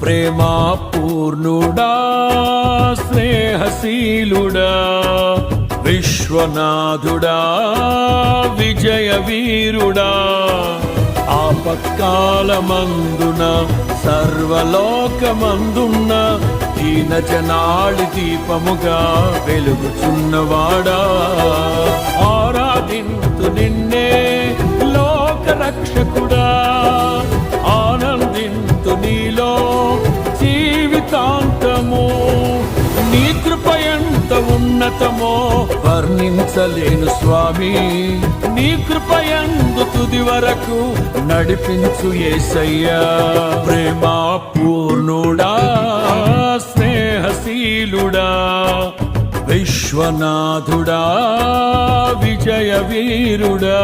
ప్రేమా పూర్ణుడా స్నేహశీలుడా విశ్వనాథుడా విజయ వీరుడా ఆపత్కాలమందున సర్వలోకమందున్న దీన జనాళి దీపముగా వెలుగుచున్నవాడా ఆరాధింతు నిన్నే లోక రక్షకుడా ఆనందింతు నీలో జీవితాంతము నీ కృప ఎంత ఉన్నతమో వర్ణించలేను స్వామి నీ కృప యందు తుది వరకు నడిపించు యేసయ్యా ప్రేమా పూర్ణుడా స్నేహశీలుడా విశ్వనాథుడా విజయ వీరుడా